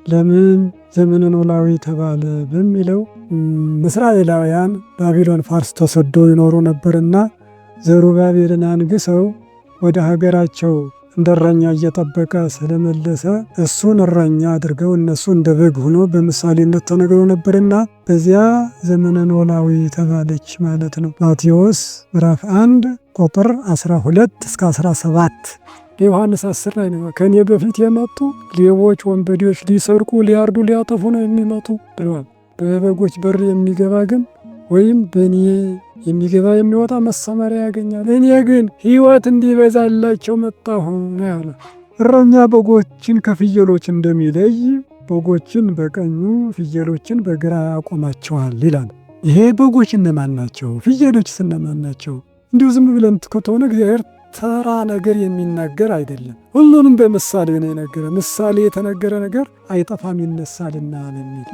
ለምን ዘመነ ኖላዊ ተባለ በሚለው እስራኤላውያን ባቢሎን ፋርስ ተሰዶ ይኖሩ ነበርና ዘሩባቤልን አንግሰው ወደ ሀገራቸው እንደ እረኛ እየጠበቀ ስለመለሰ እሱን እረኛ አድርገው እነሱ እንደ በግ ሆኖ በምሳሌነት ተነግሮ ነበርና በዚያ ዘመነ ኖላዊ ተባለች ማለት ነው። ማቴዎስ ምዕራፍ 1 ቁጥር 12 እስከ 17 ዮሐንስ 10 ላይ ነው። ከኔ በፊት የመጡ ሌቦች፣ ወንበዴዎች ሊሰርቁ፣ ሊያርዱ፣ ሊያጠፉ ነው የሚመጡ ብለዋል። በበጎች በር የሚገባ ግን ወይም በእኔ የሚገባ የሚወጣ መሰማሪያ ያገኛል፣ እኔ ግን ሕይወት እንዲበዛላቸው መጣሁ ነው ያለ። እረኛ በጎችን ከፍየሎች እንደሚለይ በጎችን በቀኙ ፍየሎችን በግራ ያቆማቸዋል ይላል። ይሄ በጎች እነማን ናቸው? ፍየሎች እነማን ናቸው? እንዲሁ ዝም ብለን ከተሆነ እግዚአብሔር ተራ ነገር የሚናገር አይደለም። ሁሉንም በምሳሌ ነው የነገረ። ምሳሌ የተነገረ ነገር አይጠፋም ይነሳልና የሚል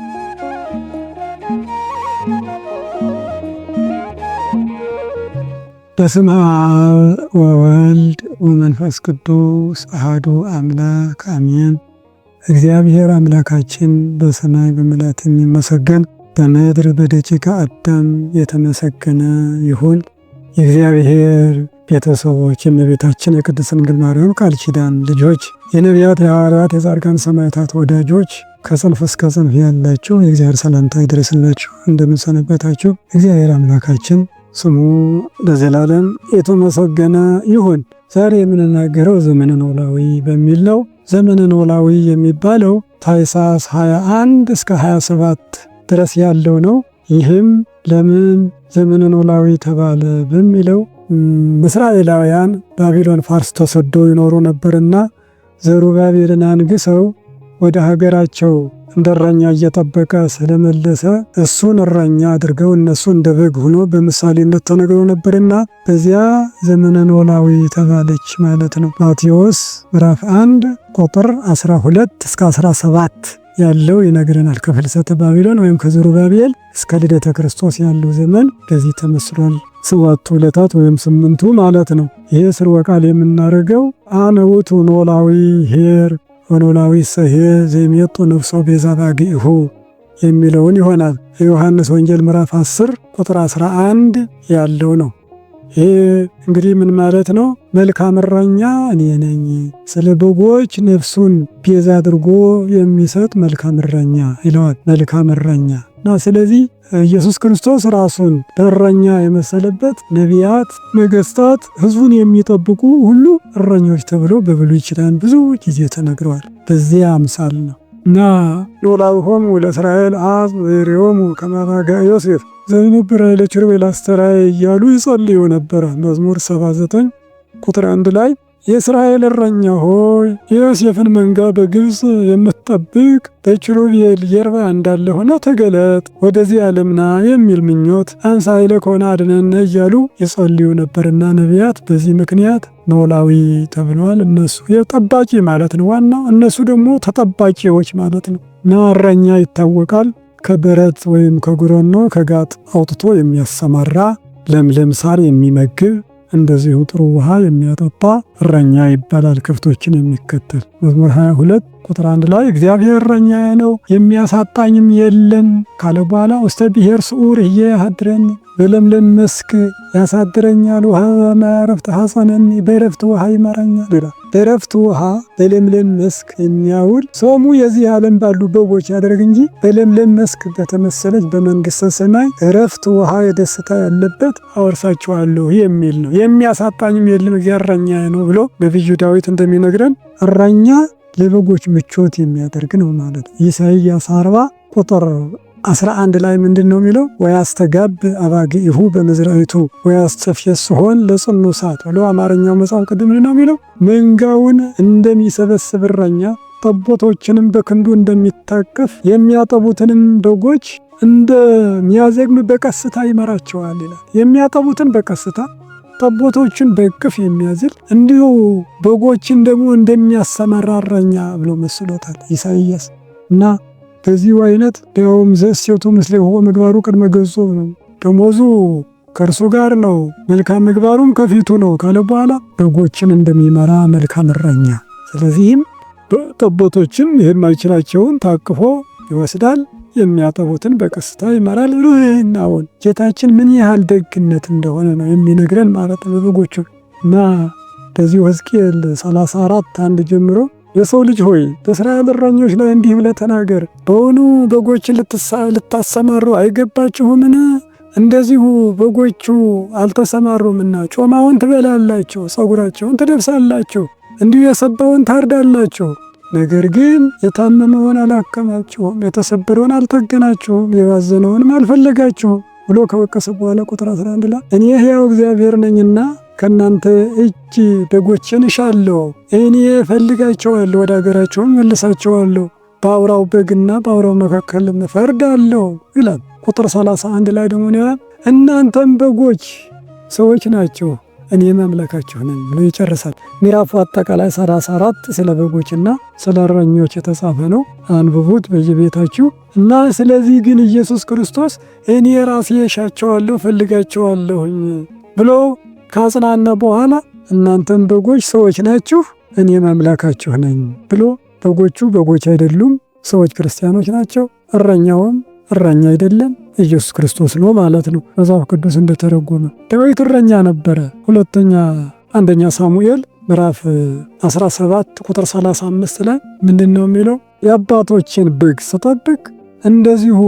በስመ አብ ወወልድ ወመንፈስ ቅዱስ አሐዱ አምላክ አሜን። እግዚአብሔር አምላካችን በሰማይ በምልአት የሚመሰገን በምድር በደቂቀ አዳም የተመሰገነ ይሁን። የእግዚአብሔር ቤተሰቦች፣ የእመቤታችን የቅድስት ድንግል ማርያም ቃል ኪዳን ልጆች፣ የነቢያት የሐዋርያት የጻድቃን ሰማዕታት ወዳጆች፣ ከጽንፍ እስከ ጽንፍ ያላችሁ የእግዚአብሔር ሰላምታ ይድረስላችሁ። እንደምን ሰነበታችሁ? እግዚአብሔር አምላካችን ስሙ ለዘላለም የተመሰገነ ይሁን። ዛሬ የምንናገረው ዘመነ ኖላዊ በሚል ነው። ዘመነ ኖላዊ የሚባለው ታኅሳስ 21 እስከ 27 ድረስ ያለው ነው። ይህም ለምን ዘመነ ኖላዊ ተባለ በሚለው እስራኤላውያን ባቢሎን ፋርስ ተሰዶ ይኖሩ ነበርና ዘሩባቤልን አንግሰው ወደ ሀገራቸው እንደ እረኛ እየጠበቀ ስለመለሰ እሱን እረኛ አድርገው እነሱ እንደ በግ ሆኖ በምሳሌነት ተነግሮ ነበርና በዚያ ዘመነ ኖላዊ ተባለች ማለት ነው። ማቴዎስ ምዕራፍ 1 ቁጥር 12 እስከ 17 ያለው ይነግረናል። ከፍልሰተ ባቢሎን ወይም ከዘሩባቤል እስከ ልደተ ክርስቶስ ያለው ዘመን በዚህ ተመስሏል። 7 ዕለታት ወይም 8ቱ ማለት ነው። ይሄ ስርወ ቃል የምናደርገው አነ ውእቱ ኖላዊ ኄር ወኖላዊ ሰሄ ዘሜጡ ነፍሶ ቤዛ ባግኢሁ የሚለውን ይሆናል። የዮሐንስ ወንጌል ምዕራፍ 10 ቁጥር 11 ያለው ነው። ይሄ እንግዲህ ምን ማለት ነው? መልካም እረኛ እኔ ነኝ፣ ስለ በጎች ነፍሱን ቤዛ አድርጎ የሚሰጥ መልካም እረኛ ይለዋል። መልካም እረኛ እና ስለዚህ ኢየሱስ ክርስቶስ ራሱን እረኛ የመሰለበት ነቢያት፣ ነገስታት ሕዝቡን የሚጠብቁ ሁሉ እረኞች ተብለው በብሉይ ኪዳን ብዙ ጊዜ ተነግረዋል። በዚያ አምሳል ነው እና ኖላዊሆሙ ለእስራኤል አጽ ወይሬሆሙ ከመ ባጋ ዮሴፍ ዘእንብረ ለኪሩቤል አስተርአየ እያሉ ይጸልዩ ነበረ። መዝሙር 79 ቁጥር 1 ላይ የእስራኤል እረኛ ሆይ የዮሴፍን መንጋ በግብፅ የምትጠብቅ በኪሩቤል ጀርባ እንዳለ ሆነ ተገለጥ፣ ወደዚህ ዓለምና የሚል ምኞት አንሳ ይለኮነ አድነነ እያሉ ይጸልዩ ነበርና ነቢያት በዚህ ምክንያት ኖላዊ ተብለዋል። እነሱ የጠባቂ ማለት ነው ዋናው፣ እነሱ ደግሞ ተጠባቂዎች ማለት ነው። እና እረኛ ይታወቃል ከበረት ወይም ከጉረኖ ከጋጥ አውጥቶ የሚያሰማራ፣ ለምለም ሳር የሚመግብ፣ እንደዚሁ ጥሩ ውሃ የሚያጠጣ እረኛ ይባላል። ከብቶችን የሚከተል መዝሙር 22 ቁጥር 1 ላይ እግዚአብሔር እረኛዬ ነው የሚያሳጣኝም የለም ካለ በኋላ ውስተ ብሔር ስዑር ያድረኒ በለምለም መስክ ያሳድረኛል፣ ውሃ በማያረፍት ሐሰነኒ በረፍት ውሃ ይመራኛል ይላል። በረፍት ውሃ በለምለም መስክ የሚያውል ሰሙ የዚህ ዓለም ባሉ በጎች ያደርግ እንጂ በለምለም መስክ በተመሰለች በመንግሥተ ሰማይ እረፍት ውሃ የደስታ ያለበት አወርሳችኋለሁ የሚል ነው። የሚያሳጣኝም የለም እግዚአብሔር እረኛዬ ነው ብሎ ነቢዩ ዳዊት እንደሚነግረን እረኛ ለበጎች ምቾት የሚያደርግ ነው ማለት ነው። ኢሳይያስ 40 ቁጥር 11 ላይ ምንድን ነው የሚለው? ወያስተጋብ አባግኢሁ በመዝራዕቱ ወያስተፍየስሖን ለጽኑሳት ብሎ አማርኛው መጽሐፍ ቅዱስ ምንድን ነው የሚለው? መንጋውን እንደሚሰበስብ እረኛ ጠቦቶችንም በክንዱ እንደሚታቀፍ የሚያጠቡትንም በጎች እንደሚያዘግም በቀስታ ይመራቸዋል ይላል። የሚያጠቡትን በቀስታ ጠቦቶችን በእቅፍ የሚያዝል እንዲሁ በጎችን ደግሞ እንደሚያሰማራ እረኛ ብሎ መስሎታል ኢሳይያስ። እና በዚሁ አይነት ደውም ዘሴቱ ምስሌሁ ምግባሩ ቅድመ ገጹ ነው፣ ደሞዙ ከእርሱ ጋር ነው፣ መልካም ምግባሩም ከፊቱ ነው ካለ በኋላ በጎችን እንደሚመራ መልካም እረኛ። ስለዚህም ጠቦቶችም ይህን ማይችላቸውን ታቅፎ ይወስዳል። የሚያጠቡትን በቀስታ ይመራል። ሩህናውን ጌታችን ምን ያህል ደግነት እንደሆነ ነው የሚነግረን ማለት ነው በበጎቹ እና በዚህ ሕዝቅኤል 34 1 ጀምሮ የሰው ልጅ ሆይ በእስራኤል እረኞች ላይ እንዲህ ብለህ ተናገር፣ በውኑ በጎችን ልታሰማሩ አይገባችሁምን? እንደዚሁ በጎቹ አልተሰማሩምና ጮማውን ትበላላችሁ፣ ፀጉራቸውን ትደብሳላችሁ፣ እንዲሁ የሰባውን ታርዳላችሁ። ነገር ግን የታመመውን አላከማችሁም፣ የተሰበረውን አልጠገናችሁም፣ የባዘነውንም አልፈለጋችሁም ብሎ ከወቀሰ በኋላ ቁጥር 11 ላይ እኔ ሕያው እግዚአብሔር ነኝና ከእናንተ እጅ በጎችን እሻለሁ፣ እኔ እፈልጋቸዋለሁ፣ ወደ አገራቸውም መልሳቸዋለሁ፣ በአውራው በግና በአውራው መካከል እፈርዳለሁ ይላል። ቁጥር 31 ላይ ደግሞ እናንተም በጎች ሰዎች ናቸው፣ እኔም አምላካችሁ ነኝ ብሎ ይጨርሳል። ምዕራፉ አጠቃላይ 34 ስለ በጎችና ስለ እረኞች የተጻፈ ነው። አንብቡት በየቤታችሁ እና ስለዚህ ግን ኢየሱስ ክርስቶስ እኔ ራሴ እሻቸዋለሁ እፈልጋቸዋለሁኝ ብሎ ካጽናና በኋላ እናንተም በጎች ሰዎች ናችሁ፣ እኔም አምላካችሁ ነኝ ብሎ በጎቹ በጎች አይደሉም፣ ሰዎች ክርስቲያኖች ናቸው። እረኛውም እረኛ አይደለም፣ ኢየሱስ ክርስቶስ ነው ማለት ነው። መጽሐፍ ቅዱስ እንደተረጎመ ዳዊት እረኛ ነበረ። አንደኛ ሳሙኤል ምዕራፍ 17 ቁጥር 35 ላይ ምንድን ነው የሚለው? የአባቶችን በግ ስጠብቅ እንደዚሁ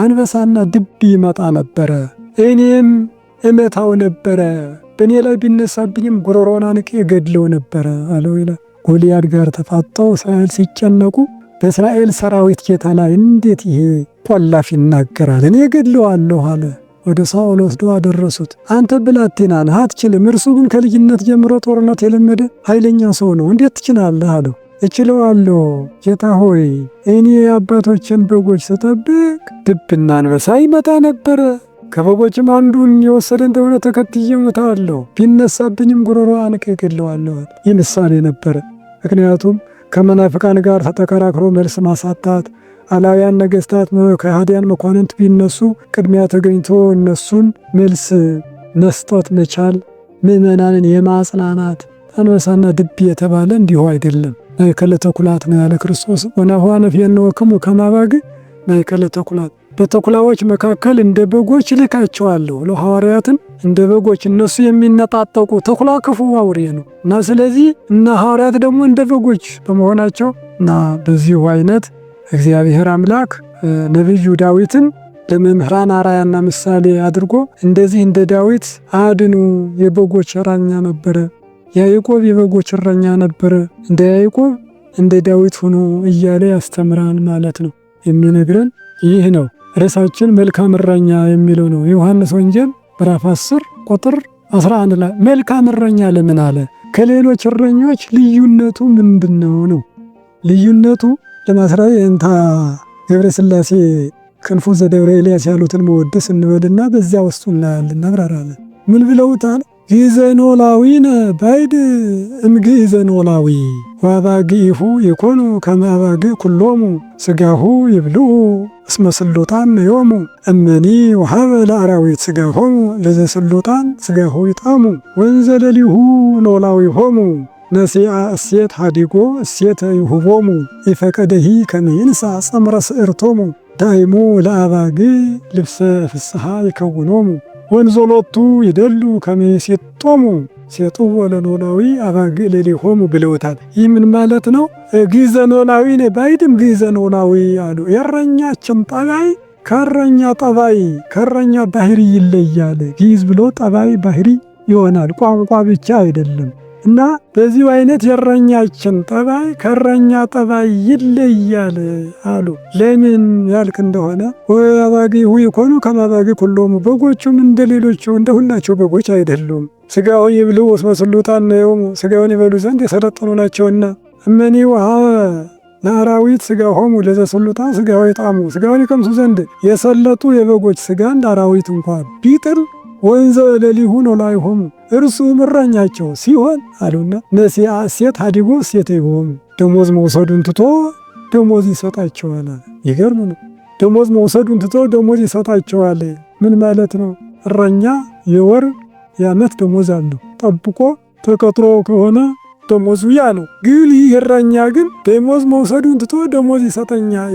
አንበሳና ድብ ይመጣ ነበረ፣ እኔም እመታው ነበረ፣ በእኔ ላይ ቢነሳብኝም ጉሮሮን አንቄ ገድለው ነበረ አለው ይላል። ጎልያድ ጋር ተፋጠው እስራኤል ሲጨነቁ በእስራኤል ሰራዊት ጌታ ላይ እንዴት ይሄ ቆላፍ ይናገራል? እኔ ገድለዋለሁ አለ። ወደ ሳኦል ወስዶ አደረሱት። አንተ ብላቴና ነህ አትችልም፣ እርሱ ግን ከልጅነት ጀምሮ ጦርነት የለመደ ኃይለኛ ሰው ነው፣ እንዴት ትችላለህ አለው። እችለዋለሁ ጌታ ሆይ፣ እኔ የአባቶችን በጎች ስጠብቅ ድብና አንበሳ ይመጣ ነበረ፣ ከበጎችም አንዱን የወሰደ እንደሆነ ተከትዬ እመታዋለሁ፣ ቢነሳብኝም ጉሮሮ አንቄ እገድለዋለሁ። ይህ ምሳሌ ነበረ። ምክንያቱም ከመናፍቃን ጋር ተከራክሮ መልስ ማሳጣት፣ አላውያን ነገስታት ከሃዲያን መኳንንት ቢነሱ ቅድሚያ ተገኝቶ እነሱን መልስ መስጠት መቻል፣ ምዕመናንን የማጽናናት። አንበሳና ድብ የተባለ እንዲሁ አይደለም። ማእከለ ተኩላት ነው ያለ ክርስቶስ። ወናሁ አነፍየንወክሙ ከመ አባግዕ ማእከለ ተኩላት፣ በተኩላዎች መካከል እንደ በጎች ልካቸዋለሁ ብሎ ሐዋርያትን እንደ በጎች፣ እነሱ የሚነጣጠቁ ተኩላ ክፉ አውሬ ነው እና ስለዚህ እና ሐዋርያት ደግሞ እንደ በጎች በመሆናቸው እና በዚሁ አይነት እግዚአብሔር አምላክ ነቢዩ ዳዊትን ለመምህራን አርአያና ምሳሌ አድርጎ እንደዚህ እንደ ዳዊት አድኑ የበጎች እረኛ ነበረ፣ ያዕቆብ የበጎች እረኛ ነበረ፣ እንደ ያዕቆብ እንደ ዳዊት ሆኖ እያለ ያስተምራል ማለት ነው። የሚነግረን ይህ ነው። ርዕሳችን መልካም እረኛ የሚለው ነው። የዮሐንስ ወንጌል ምዕራፍ 10 ቁጥር 11 ላይ መልካም እረኛ ለምን አለ? ከሌሎች እረኞች ልዩነቱ ምንድነው ነው? ልዩነቱ ለማስራይ እንታ ገብረ ሥላሴ ክንፉ ዘደብረ ኤልያስ ያሉትን መወደስ እንበልና በዚያ ውስጥ እናያለን፣ እናብራራለን። ምን ብለውታል? ግዘኖላዊነ ባይድ እምግዘኖላዊ ወአባግዒሁ ይኮኑ ከመ አባግዕ ኩሎሙ ሥጋሁ ይብልዑ እስመ ስሉጣን ዮሙ እመኒ ወሀበ ለአራዊት ሥጋሆሙ ለዘስሉጣን ሥጋሁ ይጣሙ ወንዘ ለሊሁ ኖላዊሆሙ ነሲአ እሴት ሀዲጎ እሴተ ይሁቦሙ ይፈቀደሂ ከመ ይንሣ ጸምረ ስዕርቶሙ ዳይሙ ለአባግዕ ልብሰ ፍስሐ ይከውኖሙ ወንዞሎቱ ይደሉ ከመ ይሴጦሙ ሴጡዎ ለኖላዊ አባግዕ ለሊሆሙ ብለውታል። ይህ ምን ማለት ነው? ግዕዘ ኖላዊ ባይድም ግዕዘ ኖላዊ አሉ። የእረኛችን ጠባይ ከእረኛ ጠባይ ከእረኛ ባህሪ ይለያል። ግዕዝ ብሎ ጠባይ ባህሪ ይሆናል፣ ቋንቋ ብቻ አይደለም። እና በዚሁ አይነት የእረኛችን ጠባይ ከእረኛ ጠባይ ይለያል አሉ። ለምን ያልክ እንደሆነ ወአባግዕ ይኮኑ ከመ አባግዕ ኩሎሙ፣ በጎቹም እንደ ሌሎቹ እንደ ሁላቸው በጎች አይደሉም። ሥጋውን ይብልዑ እስመ ስሉጣን ዮሙ፣ ሥጋውን ይበሉ ዘንድ የሰለጠኑ ናቸውና። እመኒ ወሀበ ለአራዊት ሥጋሆሙ ለዘስሉጣን ሥጋሁ ይጣሙ፣ ሥጋውን ይቀምሱ ዘንድ የሰለጡ የበጎች ሥጋን ለአራዊት እንኳ ቢጥል ወንዘ ለሊሁ ኖላዊሆሙ፣ እርሱ እረኛቸው ሲሆን አሉና ነሲአ እሴት ሀዲጎ እሴተ ይሁቦሙ፣ ደሞዝ መውሰዱን ትቶ ደሞዝ ይሰጣቸዋል። ይገርም ነው። ደሞዝ መውሰዱን ትቶ ደሞዝ ይሰጣቸዋል። ምን ማለት ነው? እረኛ የወር የዓመት ደሞዝ አለው። ጠብቆ ተቀጥሮ ከሆነ ደሞዙ ያ ነው። ግን ይህ እረኛ ግን ደሞዝ መውሰዱን ትቶ ደሞዝ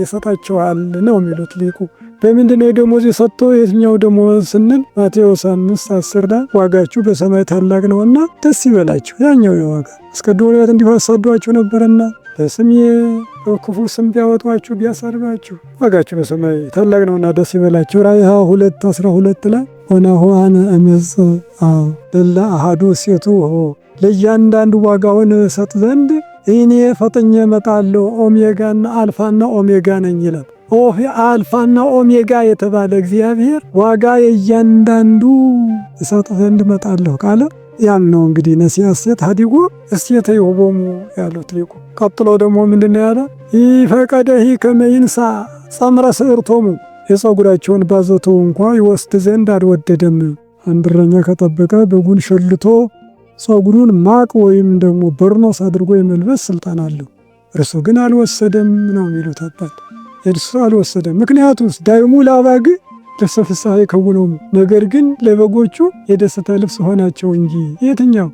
ይሰጣቸዋል ነው የሚሉት ሊቁ። በምንድን ነው ደሞዝ የሰጠው? የትኛው ደሞዝ ስንል ማቴዎስ 5:10 ላይ ዋጋችሁ በሰማይ ታላቅ ነውና ደስ ይበላችሁ። ያኛው የዋጋ አስቀድሞ እንዲሁ አሳዷችሁ ነበርና በስሜ በክፉ ስም ቢያወጧችሁ ቢያሳድባችሁ ዋጋችሁ በሰማይ ታላቅ ነውና ደስ ይበላችሁ። ራእይ 2:12 ላይ ወናሁ አነ እመጽእ ለእለ አሐዱ እሴቱ ለእያንዳንዱ ዋጋውን እሰጥ ዘንድ እኔ ፈጥኜ እመጣለሁ፣ ኦሜጋና አልፋና ኦሜጋ ነኝ ይላል። አልፋና ኦሜጋ የተባለ እግዚአብሔር ዋጋ የእያንዳንዱ እሰጥ ዘንድ እመጣለሁ ካለ ያን ነው እንግዲህ ነሲያ እሴት ሀዲጎ እሴተ ይሁቦሙ ያሉት ሊቁ። ቀጥሎ ደግሞ ምንድነው ያለ? ይፈቀደሂ ከመ ይንሣ ጸምረ ስዕርቶሙ የፀጉራቸውን ባዘቶ እንኳ ይወስድ ዘንድ አልወደደም። አንድ እረኛ ከጠበቀ በጉን ሸልቶ ፀጉሩን ማቅ ወይም ደግሞ በርኖስ አድርጎ የመልበስ ስልጣን አለው። እርሱ ግን አልወሰደም ነው የሚሉት አባት። እርሱ አልወሰደም። ምክንያቱስ ዳይሙ ለአባግ ልብሰ ፍስሐ ይከውኖሙ፣ ነገር ግን ለበጎቹ የደስታ ልብስ ሆናቸው እንጂ። የትኛው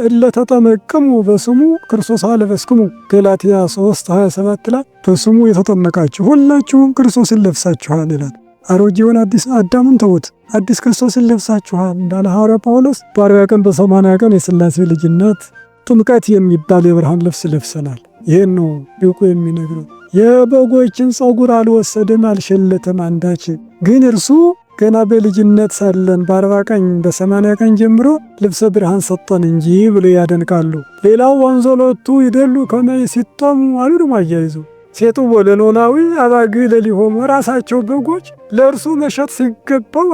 እለተጠመቅሙ በስሙ ክርስቶስ አለበስክሙ ገላትያ 3:27 ላይ በስሙ የተጠመቃችሁ ሁላችሁም ክርስቶስን ለብሳችኋል ይላል። አሮጌውን አዲስ አዳምን ተውት፣ አዲስ ክርስቶስን ለብሳችኋል እንዳለ ሐዋርያ ጳውሎስ በ40 ቀን በ80 ቀን የሥላሴ ልጅነት ጥምቀት የሚባል የብርሃን ልብስ ለብሰናል። ይህን ነው ሊቁ የሚነግረው። የበጎችን ፀጉር አልወሰደም አልሸለተም አንዳች። ግን እርሱ ገና በልጅነት ሳለን በ40 ቀን በ80 ቀን ጀምሮ ልብሰ ብርሃን ሰጠን እንጂ ብሎ ያደንቃሉ። ሌላው ወንዘሎቱ ይደሉ ከመ ይሲጦሙ አሉ ደግሞ አያይዙ ሴጡ ወለኖላዊ አባግ ለሊሆሙ ራሳቸው በጎች ለእርሱ መሸጥ ሲገባው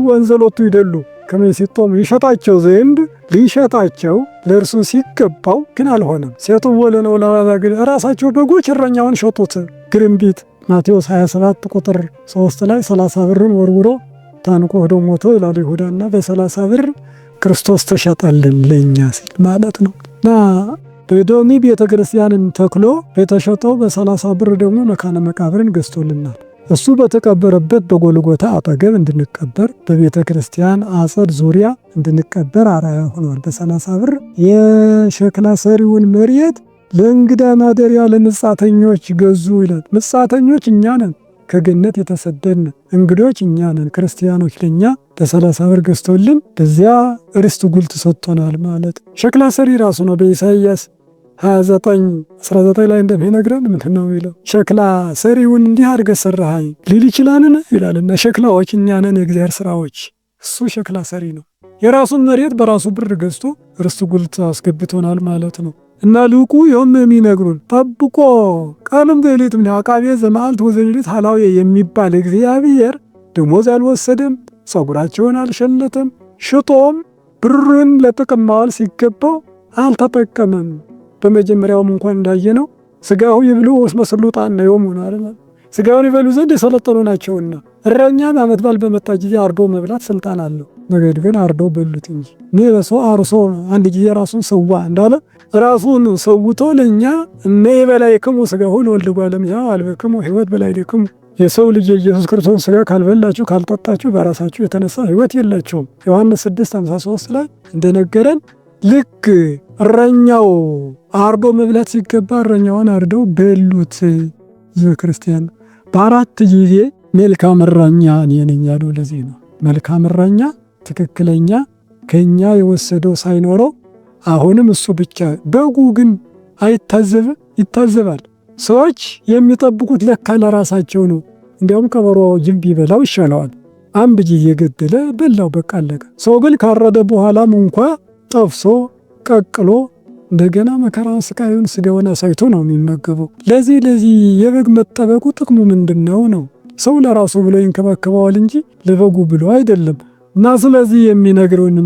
ወንዘሎቱ ይደሉ ከመ ይሲጦሙ ይሸጣቸው ዘንድ ሊሸጣቸው ለእርሱ ሲገባው ግን አልሆነም። ሴጡ ወለኖላዊ አባግ ራሳቸው በጎች እረኛውን ሸጡት። ግርምቢት ማቴዎስ 27:3 ላይ 30 ብርን ወርውሮ ታንቆ ሄዶ ሞቶ ይላል ይሁዳና በ30 ብር ክርስቶስ ተሸጠልን ለእኛ ሲል ማለት ነው። እና በዶሚ ቤተ ክርስቲያንን ተክሎ የተሸጠው በ30 ብር ደግሞ መካነ መቃብርን ገዝቶልናል። እሱ በተቀበረበት በጎልጎታ አጠገብ እንድንቀበር በቤተ ክርስቲያን አጸድ ዙሪያ እንድንቀበር አርአያ ሆኗል። በ30 ብር የሸክላ ሰሪውን መሬት ለእንግዳ ማደሪያ ለምጻተኞች ገዙ ይላል። ምጻተኞች እኛ ነን፣ ከገነት የተሰደድን እንግዶች እኛ ነን። ክርስቲያኖች ለእኛ በ30 ብር ገዝቶልን በዚያ ርስት ጉልት ሰጥቶናል ማለት። ሸክላ ሰሪ ራሱ ነው። በኢሳይያስ 29:19 ላይ እንደሚነግረን ምንድን ነው የሚለው? ሸክላ ሰሪውን እንዲህ አድርገህ ሰራኸኝ ሊል ይችላልን ይላልና ሸክላዎች እኛ ነን፣ የእግዚአብሔር ስራዎች። እሱ ሸክላ ሰሪ ነው። የራሱን መሬት በራሱ ብር ገዝቶ ርስት ጉልት አስገብቶናል ማለት ነው። እና ሊቁ ይኸውም የሚነግሩን ጠብቆ ቀንም በሌሊትም አቃቤ ዘመዓልት ወዘሌሊት ኃላዌ የሚባል እግዚአብሔር ደሞዝ አልወሰደም፣ ፀጉራቸውን አልሸለተም፣ ሽጦም ብርን ለጥቅም ማዋል ሲገባው አልተጠቀመም። በመጀመሪያውም እንኳን እንዳየነው ሥጋሁ ይብሉ ወእስመ ስሉጣን ነዮሙ አይደል? ሥጋውን ይበሉ ዘንድ የሰለጠኑ ናቸውና። እረኛም ዓመት በዓል በመጣ ጊዜ አርዶ መብላት ስልጣን አለው። ነገር ግን አርዶ በሉት እንጂ ንበሶ አርሶ አንድ ጊዜ ራሱን ሰዋ እንዳለ ራሱን ሰውቶ ለእኛ እነ የበላይክሙ ሥጋሁ ለወልደ እጓለ እመሕያው አልበክሙ ሕይወት በላዕሌክሙ። የሰው ልጅ የኢየሱስ ክርስቶስ ሥጋ ካልበላችሁ ካልጠጣችሁ በራሳችሁ የተነሳ ሕይወት የላችሁም። ዮሐንስ 6:53 ላይ እንደነገረን ልክ እረኛው አርዶ መብላት ሲገባ እረኛውን አርደው በሉት። ክርስቲያን በ4 ጊዜ መልካም እረኛ እኔ ነኝ ያለው ለዚህ ነው። መልካም እረኛ ትክክለኛ ከኛ የወሰደው ሳይኖረው አሁንም እሱ ብቻ። በጉ ግን ይታዘባል። ሰዎች የሚጠብቁት ለካ ለራሳቸው ነው። እንዲያውም ቀበሮ ጅብ ቢበላው ይሻለዋል። አንድ ጊዜ ገደለ በላው፣ በቃ አለቀ። ሰው ግን ካረደ በኋላም እንኳ ጠብሶ ቀቅሎ እንደገና መከራ ስቃዩን ስጋውን አሳይቶ ነው የሚመገበው። ለዚህ የበግ መጠበቁ ጥቅሙ ምንድነው ነው? ሰው ለራሱ ብሎ ይንከባከበዋል እንጂ ለበጉ ብሎ አይደለም። እና ስለዚህ የሚነግሩን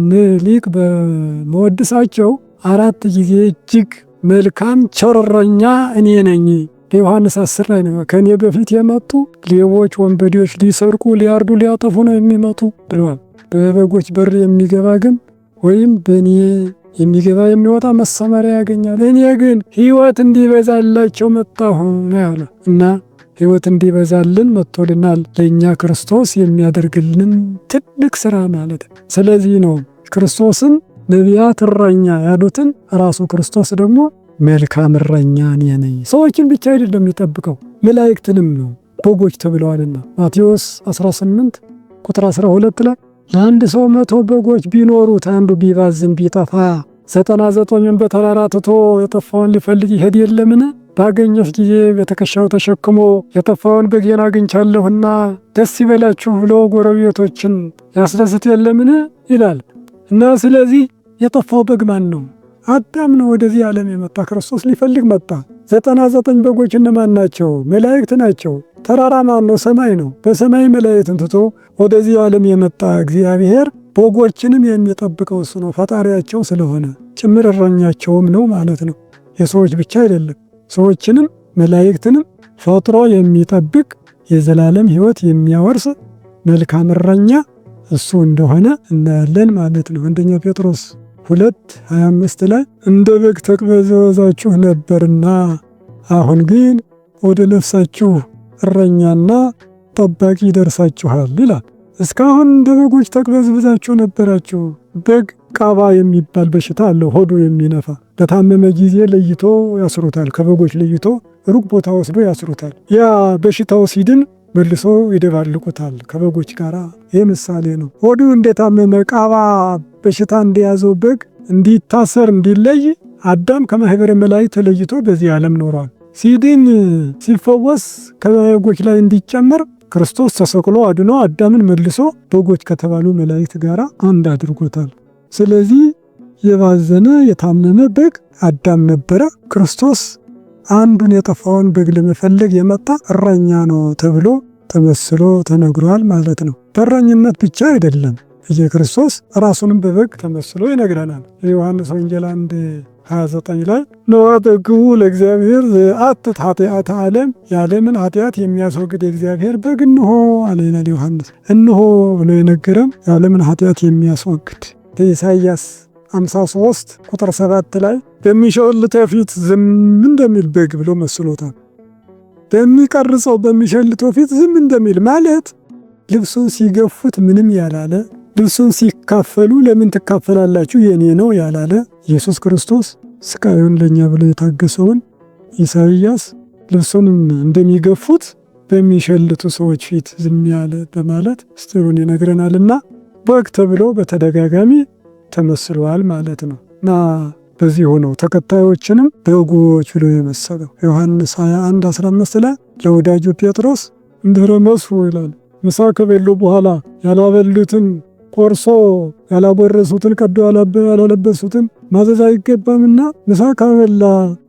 ሊቅ በመወድሳቸው 4 ጊዜ እጅግ መልካም ቸር እረኛ እኔ ነኝ። በዮሐንስ 10 ላይ ነው ከኔ በፊት የመጡ ሌቦች፣ ወንበዴዎች ሊሰርቁ፣ ሊያርዱ፣ ሊያጠፉ ነው የሚመጡ ብለዋል። በበጎች በር የሚገባ ግን ወይም በእኔ የሚገባ የሚወጣ መሰማሪያ ያገኛል። እኔ ግን ሕይወት እንዲበዛላቸው መጣሁ ነው ያለው። እና ሕይወት እንዲበዛልን መጥቶልናል። ለእኛ ክርስቶስ የሚያደርግልን ትልቅ ስራ ማለት። ስለዚህ ነው ክርስቶስን ነቢያት እረኛ ያሉትን ራሱ ክርስቶስ ደግሞ መልካም እረኛ እኔ ነኝ። ሰዎችን ብቻ አይደለም የሚጠብቀው መላእክትንም ነው በጎች ተብለዋልና ማቴዎስ 18 ቁጥር 12 ላይ ለአንድ ሰው 100 በጎች ቢኖሩት አንዱ ቢባዝን ቢጠፋ 99ን በተራራ ትቶ የጠፋውን ሊፈልግ ይሄድ የለምን? ባገኘሽ ጊዜ በትከሻው ተሸክሞ የጠፋውን በጌን አግኝቻለሁና ደስ ይበላችሁ ብሎ ጎረቤቶችን ያስደስት የለምን ይላል። እና ስለዚህ የጠፋው በግ ማን ነው? አዳም ነው ወደዚህ ዓለም የመጣ ክርስቶስ ሊፈልግ መጣ። 99 በጎች እነማን ናቸው? መላእክት ናቸው። ተራራ ማን ነው? ሰማይ ነው። በሰማይ መላእክትን ትቶ ወደዚህ ዓለም የመጣ እግዚአብሔር በጎችንም የሚጠብቀው እሱ ነው። ፈጣሪያቸው ስለሆነ ጭምር እረኛቸውም ነው ማለት ነው። የሰዎች ብቻ አይደለም፣ ሰዎችንም መላእክትንም ፈጥሮ የሚጠብቅ የዘላለም ሕይወት የሚያወርስ መልካም እረኛ እሱ እንደሆነ እናያለን ማለት ነው። አንደኛ ጴጥሮስ 2:25 ላይ እንደ በግ ተቅበዘበዛችሁ ነበርና አሁን ግን ወደ ነፍሳችሁ እረኛና ጠባቂ ደርሳችኋል ይላል። እስካሁን እንደ በጎች ተቅበዝብዛችሁ ነበራችሁ። በግ ቃባ የሚባል በሽታ አለው፣ ሆዱ የሚነፋ። በታመመ ጊዜ ለይቶ ያስሩታል። ከበጎች ለይቶ ሩቅ ቦታ ወስዶ ያስሩታል። ያ በሽታው ሲድን መልሶ ይደባልቁታል ከበጎች ጋር። ይህ ምሳሌ ነው። ሆዱ እንደታመመ ቃባ በሽታ እንደያዘው በግ እንዲታሰር እንዲለይ አዳም ከማህበረ መላእክት ተለይቶ በዚህ ዓለም ኖሯል። ሲድን ሲፈወስ ከበጎች ላይ እንዲጨመር ክርስቶስ ተሰቅሎ አድኖ አዳምን መልሶ በጎች ከተባሉ መላእክት ጋር አንድ አድርጎታል። ስለዚህ የባዘነ የታመመ በግ አዳም ነበረ። ክርስቶስ አንዱን የጠፋውን በግ ለመፈለግ የመጣ እረኛ ነው ተብሎ ተመስሎ ተነግሯል ማለት ነው። በእረኝነት ብቻ አይደለም፣ ኢየሱስ ራሱንም በበግ ተመስሎ ይነግረናል። የዮሐንስ ወንጌል 1:29 ላይ ነዋ በግሁ ለእግዚአብሔር ዘአትት ኃጢአተ ዓለም፣ የዓለምን ኃጢአት የሚያስወግድ የእግዚአብሔር በግ እንሆ አለ ይላል ዮሐንስ። እንሆ ብሎ የነገረም የዓለምን ኃጢአት የሚያስወግድ። በኢሳይያስ 53 ቁጥር 7 ላይ በሚሸልተው ፊት ዝም እንደሚል በግ ብሎ መስሎታል። በሚቀርጸው በሚሸልተው ፊት ዝም እንደሚል ማለት ልብሱን ሲገፉት ምንም ያላለ፣ ልብሱን ሲካፈሉ ለምን ትካፈላላችሁ የኔ ነው ያላለ ኢየሱስ ክርስቶስ ስቃዩን ለኛ ብሎ የታገሰውን ኢሳይያስ ልብሱንም እንደሚገፉት በሚሸልቱ ሰዎች ፊት ዝም ያለ በማለት ምስጢሩን ይነግረናልና በግ ተብሎ በተደጋጋሚ ተመስሏል ማለት ነው። እና በዚህ ሆነው ተከታዮችንም በጎች ብሎ የመሰለው ዮሐንስ 21:15 ላይ ለወዳጁ ጴጥሮስ እንድረ መስሉ ይላል። ምሳ ከበሉ በኋላ ያላበሉትን ቆርሶ ያላጎረሱትን ቀዶ ያላለበሱትን ማዘዝ አይገባምና ምሳ ካበላ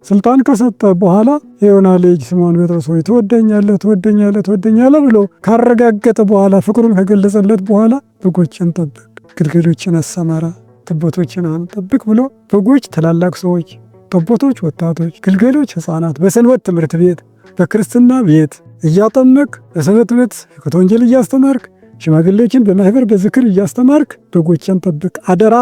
ስልጣን ከሰጠ በኋላ የዮና ልጅ ስምዖን ጴጥሮስ ሆይ ትወደኛለህ ብሎ ካረጋገጠ በኋላ ፍቅሩን ከገለጸለት በኋላ በጎችን ጠብቅ፣ ግልገሎችን አሰማራ፣ ጠቦቶችን አንጠብቅ ብሎ በጎች ታላላቅ ሰዎች፣ ጠቦቶች ወጣቶች፣ ግልገሎች ሕፃናት በሰንበት ትምህርት ቤት በክርስትና ቤት እያጠመቅ በሰንበት ቤት ወንጌል እያስተማርክ ሽማግሌዎችን በማህበር በዝክር እያስተማርክ በጎችን ጠብቅ አደራ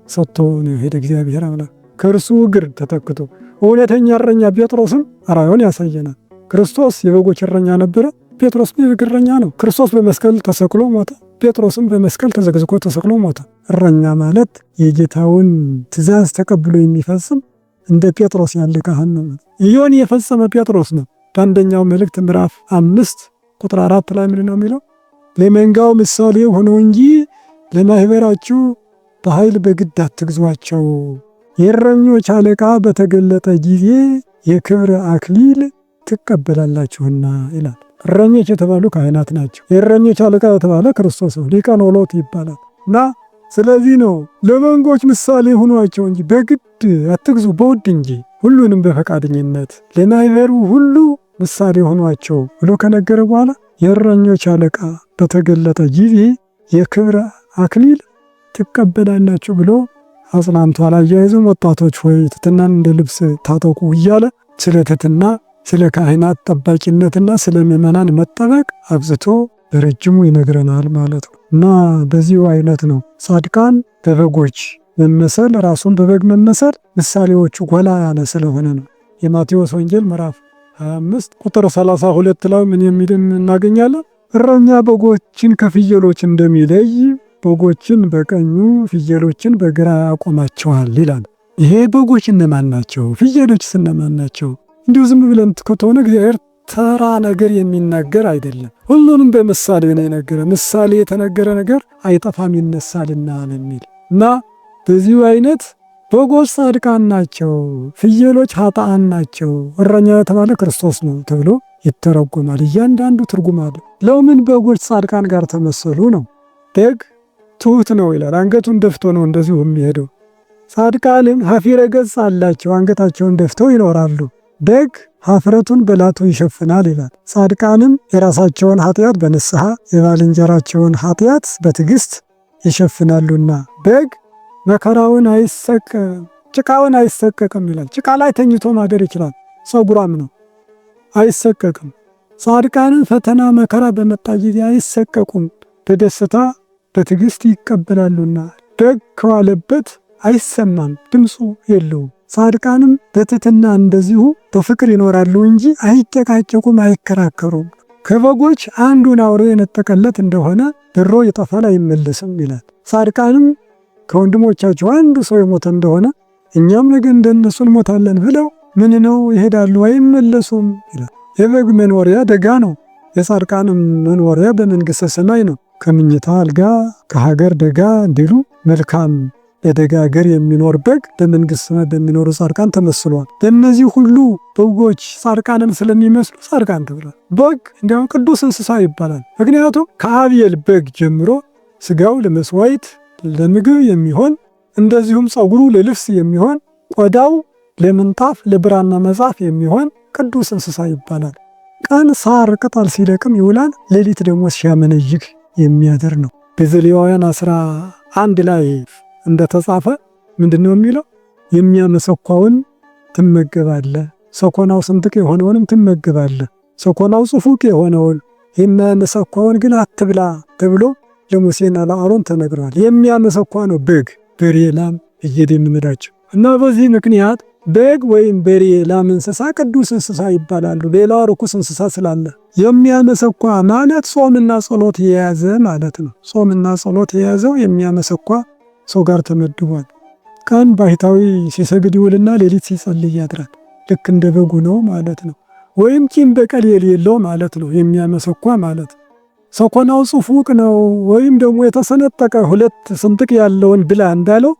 ሰጥቶ ነው ሄደ እግዚአብሔር አምላክ። ከእርሱ እግር ተተክቶ እውነተኛ እረኛ ጴጥሮስም አርአያውን ያሳየናል። ክርስቶስ የበጎች እረኛ ነበረ፣ ጴጥሮስም የበግ እረኛ ነው። ክርስቶስ በመስቀል ተሰቅሎ ሞተ፣ ጴጥሮስም በመስቀል ተዘግዝቆ ተሰቅሎ ሞተ። እረኛ ማለት የጌታውን ትእዛዝ ተቀብሎ የሚፈጽም እንደ ጴጥሮስ ያለ ካህን ነው። ይህን የፈጸመ ጴጥሮስ ነው። በአንደኛው መልእክት ምዕራፍ 5 ቁጥር 4 ላይ ምንድን ነው የሚለው? ለመንጋው ምሳሌ ሆኖ እንጂ ለማህበራችሁ በኃይል በግድ አትግዟቸው። የእረኞች አለቃ በተገለጠ ጊዜ የክብር አክሊል ትቀበላላችሁና ይላል። እረኞች የተባሉ ካህናት ናቸው። የእረኞች አለቃ የተባለ ክርስቶስ ነው። ሊቀ ኖሎት ይባላል። እና ስለዚህ ነው ለመንጎች ምሳሌ ሆኗቸው እንጂ በግድ አትግዙ፣ በውድ እንጂ ሁሉንም በፈቃደኝነት ለማህበሩ ሁሉ ምሳሌ ሆኗቸው ብሎ ከነገረ በኋላ የእረኞች አለቃ በተገለጠ ጊዜ የክብር አክሊል ትቀበላላችሁ ብሎ አጽናንቷል። አያይዞም ወጣቶች ሆይ ትሕትናን እንደ ልብስ ታጠቁ እያለ ስለ ትሕትና፣ ስለ ካህናት ጠባቂነትና ስለ ምዕመናን መጠበቅ አብዝቶ በረጅሙ ይነግረናል ማለት ነው። እና በዚሁ አይነት ነው ጻድቃን በበጎች መመሰል፣ ራሱን በበግ መመሰል ምሳሌዎቹ ጎላ ያለ ስለሆነ ነው። የማቴዎስ ወንጌል ምዕራፍ 25 ቁጥር 32 ላይ ምን የሚል እናገኛለን? እረኛ በጎችን ከፍየሎች እንደሚለይ በጎችን በቀኙ ፍየሎችን በግራ ያቆማቸዋል ይላል። ይሄ በጎች እነማን ናቸው? ፍየሎችስ እነማን ናቸው? እንዲሁ ዝም ብለን ከተሆነ እግዚአብሔር ተራ ነገር የሚናገር አይደለም። ሁሉንም በምሳሌ ነው የነገረ። ምሳሌ የተነገረ ነገር አይጠፋም ይነሳልና የሚል እና በዚሁ አይነት በጎች ጻድቃን ናቸው፣ ፍየሎች ኃጥአን ናቸው፣ እረኛ የተባለ ክርስቶስ ነው ተብሎ ይተረጎማል። እያንዳንዱ ትርጉም አለ። ለምን በጎች ጻድቃን ጋር ተመሰሉ ነው? በግ ትሑት ነው ይላል። አንገቱን ደፍቶ ነው እንደዚሁ የሚሄደው። ጻድቃንም ሀፊረ ገጽ አላቸው፣ አንገታቸውን ደፍተው ይኖራሉ። በግ ኀፍረቱን በላቱ ይሸፍናል ይላል። ጻድቃንም የራሳቸውን ኃጢአት በንስሐ የባልንጀራቸውን ኃጢአት በትዕግስት ይሸፍናሉና። በግ መከራውን ጭቃውን አይሰቀቅም ይላል። ጭቃ ላይ ተኝቶ ማደር ይችላል፣ ፀጉራም ነው፣ አይሰቀቅም። ጻድቃንም ፈተና መከራ በመጣ ጊዜ አይሰቀቁም፣ በደስታ በትዕግስት ይቀበላሉና። በግ ከዋለበት አይሰማም፣ ድምፁ የለውም። ጻድቃንም በትሕትና እንደዚሁ በፍቅር ይኖራሉ እንጂ አይጨቃጨቁም፣ አይከራከሩም። ከበጎች አንዱን አውሬ የነጠቀለት እንደሆነ ድሮ ይጠፋል አይመለስም ይላል። ጻድቃንም ከወንድሞቻቸው አንዱ ሰው የሞተ እንደሆነ እኛም ነገ እንደነሱ እንሞታለን ብለው ምን ነው ይሄዳሉ፣ አይመለሱም ይላል። የበግ መኖሪያ ደጋ ነው፣ የጻድቃንም መኖሪያ በመንግሥተ ሰማይ ነው። ከምኝታ አልጋ ከሀገር ደጋ እንዲሉ መልካም በደጋ ሀገር የሚኖር በግ በመንግሥተ ሰማይ በሚኖሩ ጻድቃን ተመስሏል። በእነዚህ ሁሉ በጎች ጻድቃንን ስለሚመስሉ ጻድቃን ተብሏል። በግ እንዲያውም ቅዱስ እንስሳ ይባላል። ምክንያቱም ከአቤል በግ ጀምሮ ስጋው ለመስዋዕት ለምግብ የሚሆን እንደዚሁም ፀጉሩ ለልብስ የሚሆን ቆዳው ለምንጣፍ ለብራና መጻፍ የሚሆን ቅዱስ እንስሳ ይባላል። ቀን ሳር ቅጠል ሲለቅም ይውላል፣ ሌሊት ደግሞ ሲያመነይግ የሚያድር ነው። በዘሌዋውያን 11 ላይ እንደተጻፈ ምንድነው የሚለው? የሚያመሰኳውን ትመገባለህ፣ ሰኮናው ስንጥቅ የሆነውንም ትመገባለህ፣ ሰኮናው ጽፉቅ የሆነውን የሚያመሰኳውን ግን አትብላ ተብሎ ለሙሴና ለአሮን ተነግሯል። የሚያመሰኳ ነው በግ፣ በሬ፣ ላም እየደመመዳቸው እና በዚህ ምክንያት በግ ወይም በሬ፣ ላም እንስሳ ቅዱስ እንስሳ ይባላሉ። ሌላ ርኩስ እንስሳ ስላለ የሚያመሰኳ ማለት ጾምና ጸሎት የያዘ ማለት ነው። ጾምና ጸሎት የያዘው የሚያመሰኳ ሰው ጋር ተመድቧል። ቀን ባሕታዊ ሲሰግድ ይውልና ሌሊት ሲጸልይ ያድራል። ልክ እንደ በጉ ነው ማለት ነው። ወይም ቂም በቀል የሌለው ማለት ነው የሚያመሰኳ ማለት። ሰኮናው ጽፉቅ ነው ወይም ደግሞ የተሰነጠቀ 2 ስንጥቅ ያለውን ብላ እንዳለው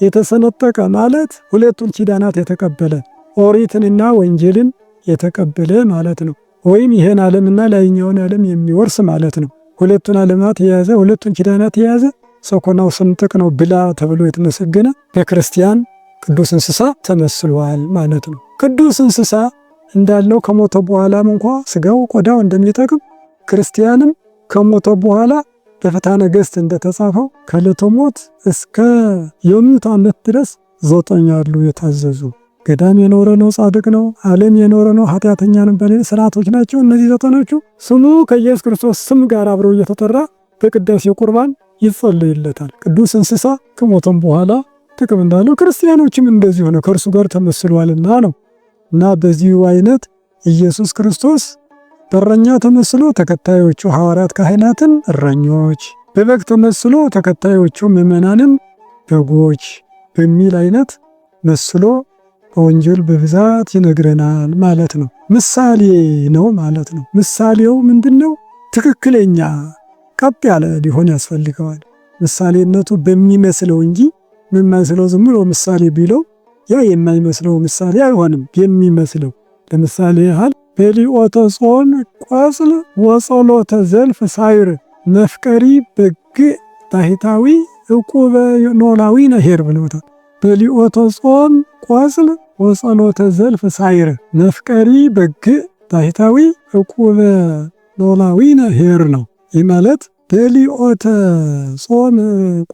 የተሰነጠቀ ማለት 2ቱን ኪዳናት የተቀበለ ኦሪትንና ወንጌልን የተቀበለ ማለት ነው። ወይም ይሄን ዓለምና ላይኛውን ዓለም የሚወርስ ማለት ነው። 2ቱን ዓለማት የያዘ 2ቱን ኪዳናት የያዘ ሰኮናው ስንጥቅ ነው ብላ ተብሎ የተመሰገነ በክርስቲያን ቅዱስ እንስሳ ተመስሏል ማለት ነው። ቅዱስ እንስሳ እንዳለው ከሞተ በኋላም እንኳ ስጋው ቆዳው እንደሚጠቅም ክርስቲያንም ከሞተ በኋላ በፍትሐ ነገሥት እንደተጻፈው ከዕለተ ሞት እስከ የሙት ዓመት ድረስ 9 አሉ የታዘዙ። ገዳም የኖረ ነው፣ ጻድቅ ነው። ዓለም የኖረ ነው፣ ኃጢአተኛ ነው። በሌላ ስርዓቶች ናቸው እነዚህ 9ኞቹ። ስሙ ከኢየሱስ ክርስቶስ ስም ጋር አብረው እየተጠራ በቅዳሴ ቁርባን ይጸለይለታል። ቅዱስ እንስሳ ከሞተም በኋላ ጥቅም እንዳለው ክርስቲያኖችም እንደዚህ ሆነ ከእርሱ ጋር ተመስሏልና ነው። እና በዚሁ አይነት ኢየሱስ ክርስቶስ በእረኛ ተመስሎ ተከታዮቹ ሐዋርያት ካህናትን እረኞች፣ በበግ ተመስሎ ተከታዮቹ ምዕመናንም በጎች በሚል አይነት መስሎ በወንጌል በብዛት ይነግረናል ማለት ነው። ምሳሌ ነው ማለት ነው። ምሳሌው ምንድነው? ትክክለኛ ቀጥ ያለ ሊሆን ያስፈልገዋል። ምሳሌነቱ በሚመስለው እንጂ የማይመስለው ዝም ብሎ ምሳሌ ቢለው ያ የማይመስለው ምሳሌ አይሆንም። የሚመስለው ለምሳሌ ያህል በሊኦተ ጾም ቆጽል ወጸሎተ ዘልፍ ሳይር መፍቀሪ በግ ባሕታዊ ዕቁበ ኖላዊ ነሄር ብለውታል። በሊኦተ ጾም ቆጽል ወጸሎተ ዘልፍ ሳይር መፍቀሪ በግ ባሕታዊ ዕቁበ ኖላዊ ነሄር ነው። ይህ ማለት በሊኦተ ጾም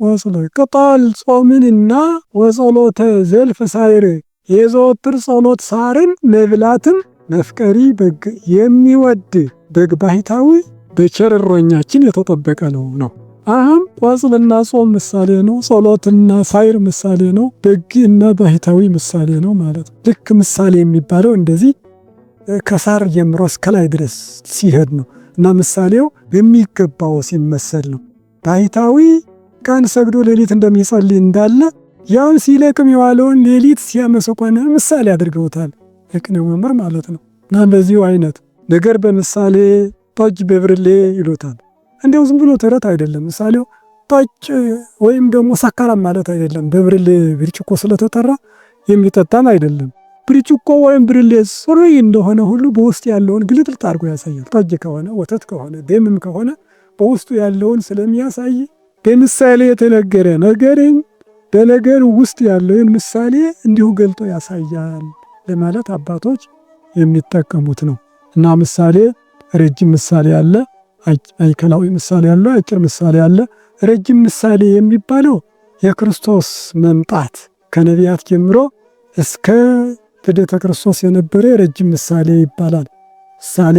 ቆጽል ቅጠል ጾምንና ወጸሎተ ዘልፍ ሳይር የዘወትር ጸሎት ሳርን መብላትን መፍቀሪ በግ የሚወድ በግ ባሕታዊ በቸር እረኛችን የተጠበቀ ነው። አሁን ቆጽልና ጾም ምሳሌ ነው። ጸሎትና ሳይር ምሳሌ ነው። በግ እና ባሕታዊ ምሳሌ ነው ማለት ነው። ልክ ምሳሌ የሚባለው እንደዚህ ከሳር ጀምሮ እስከ ላይ ድረስ ሲሄድ ነው እና ምሳሌው በሚገባው ሲመሰል ነው። ባሕታዊ ቀን ሰግዶ ሌሊት እንደሚጸልይ እንዳለ ያን ሲለቅም የዋለውን ሌሊት ሲያመሰቆነ ምሳሌ አድርገውታል። የቅኔው መምህር ማለት ነው። እና በዚሁ አይነት ነገር በምሳሌ ጠጅ በብርሌ ይሉታል። እንዲያው ዝም ብሎ ተረት አይደለም። ምሳሌው ጠጅ ወይም ደግሞ ሰካራም ማለት አይደለም። በብርሌ ብርጭቆ ስለተጠራ የሚጠጣም አይደለም። ብርጭቆ ወይም ብርሌ ጽሩ እንደሆነ ሁሉ በውስጥ ያለውን ግልጥልጥ አድርጎ ያሳያል። ጠጅ ከሆነ ወተት ከሆነ ደምም ከሆነ በውስጡ ያለውን ስለሚያሳይ በምሳሌ የተነገረ ነገርን በነገር ውስጥ ያለውን ምሳሌ እንዲሁ ገልጦ ያሳያል ለማለት አባቶች የሚጠቀሙት ነው። እና ምሳሌ ረጅም ምሳሌ አለ፣ ማዕከላዊ ምሳሌ አለ፣ አጭር ምሳሌ አለ። ረጅም ምሳሌ የሚባለው የክርስቶስ መምጣት ከነቢያት ጀምሮ እስከ ልደተ ክርስቶስ የነበረ ረጅም ምሳሌ ይባላል። ምሳሌ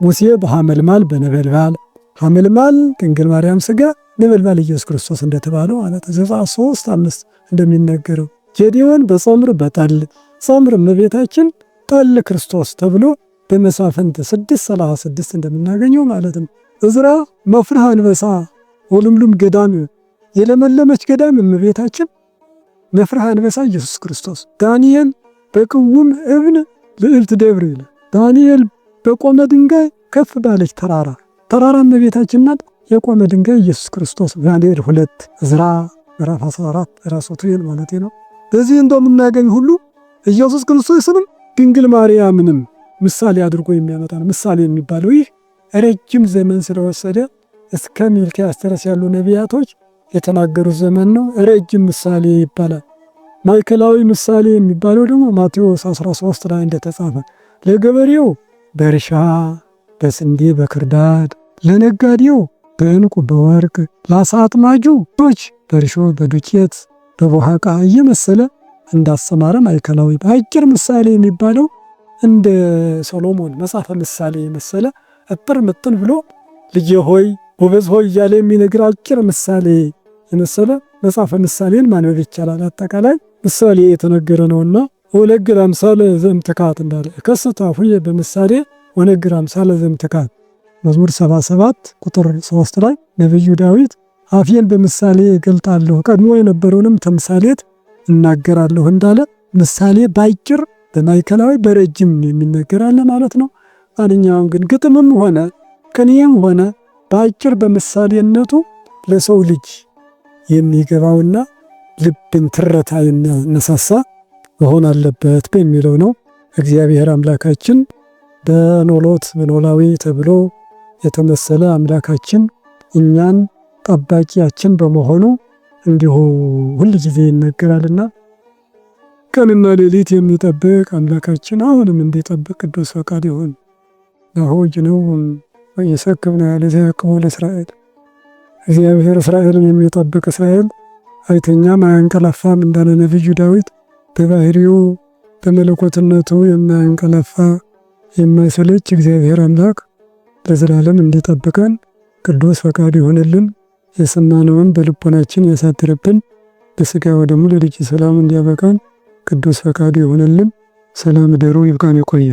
ሙሴ በሐመልማል በነበልባል፣ ሐመልማል ድንግል ማርያም ሥጋ ነበልባል ኢየሱስ ክርስቶስ እንደተባለው ማለት ዘጸአት 3:5 እንደሚነገረው፣ ጌዴዎን በጾምር በጠል ጾምር እመቤታችን ጠል ክርስቶስ ተብሎ በመሳፍንት 6:36 እንደምናገኘው ማለት ነው። ዕዝራ መፍርሃ አንበሳ ወልምሉም ገዳም የለመለመች ገዳም እመቤታችን መፍርሃ አንበሳ ኢየሱስ ክርስቶስ። ዳንኤል በቅውም እብን ልዕልት ደብር ይላል። ዳንኤል በቆመ ድንጋይ ከፍ ባለች ተራራ እመቤታችን ናት። የቆመ ድንጋይ ኢየሱስ ክርስቶስ። ዳንኤል 2 ዕዝራ ምዕራፍ 14 ራሶቱን ማለት ነው። በዚህ እንደምናገኝ ሁሉ ኢየሱስ ክርስቶስንም ድንግል ማርያምንም ምሳሌ አድርጎ የሚያመጣ ነው። ምሳሌ የሚባለው ይህ ረጅም ዘመን ስለወሰደ እስከ ሚልክያስ ድረስ ያሉ ነቢያቶች የተናገሩት ዘመን ነው። ረጅም ምሳሌ ይባላል። ማዕከላዊ ምሳሌ የሚባለው ደግሞ ማቴዎስ 13 ላይ እንደተጻፈ ለገበሬው በእርሻ በስንዴ በክርዳድ፣ ለነጋዴው በዕንቁ በወርቅ፣ ለአሳ አጥማጆች በእርሾ በዱቄት በቦሃቃ እየመሰለ እንዳስተማረ ማዕከላዊ። በአጭር ምሳሌ የሚባለው እንደ ሰሎሞን መጽሐፈ ምሳሌ የመሰለ እጥር ምጥን ብሎ ልጄ ሆይ ጎበዝ ሆይ እያለ የሚነግር አጭር ምሳሌ የመሰለ መጽሐፈ ምሳሌን ማንበብ ይቻላል። አጠቃላይ ምሳሌ የተነገረ ነውና ወነግር አምሳለ ዘእምትካት እንዳለ ከሰታፉየ በምሳሌ ወነግር አምሳለ ዘእምትካት መዝሙር 77 ቁጥር 3 ላይ ነብዩ ዳዊት አፌን በምሳሌ እገልጣለሁ ቀድሞ የነበረውንም ተምሳሌት እናገራለሁ እንዳለ ምሳሌ ባጭር በማዕከላዊ በረጅም የሚነገር አለ ማለት ነው። ማንኛውም ግን ግጥምም ሆነ ቅኔም ሆነ ባጭር በምሳሌነቱ ለሰው ልጅ የሚገባውና ልብን ትረታ የሚያነሳሳ መሆን አለበት በሚለው ነው። እግዚአብሔር አምላካችን በኖሎት በኖላዊ ተብሎ የተመሰለ አምላካችን እኛን ጠባቂያችን በመሆኑ እንዲሁ ሁል ጊዜ ይነገራልና ቀንና ሌሊት የሚጠብቅ አምላካችን አሁንም እንዲጠብቅ ቅዱስ ፈቃድ ይሁን። ናሆጅ ነው የሰክብ ነው ያለ ዘያዕቆብ ለእስራኤል። እግዚአብሔር እስራኤልን የሚጠብቅ እስራኤል አይተኛም አያንቀላፋም እንዳለ ነቢዩ ዳዊት በባህሪው በመለኮትነቱ የማያንቀላፋ የማይሰለች እግዚአብሔር አምላክ ለዘላለም እንዲጠብቀን ቅዱስ ፈቃድ ይሆንልን። የሰማነውን በልቦናችን ያሳድርብን። በሥጋ ወደሙ ለልጅ ሰላም እንዲያበቃን ቅዱስ ፈቃዱ ይሆንልን። ሰላም ደሩ ይብቃን። ይቆየ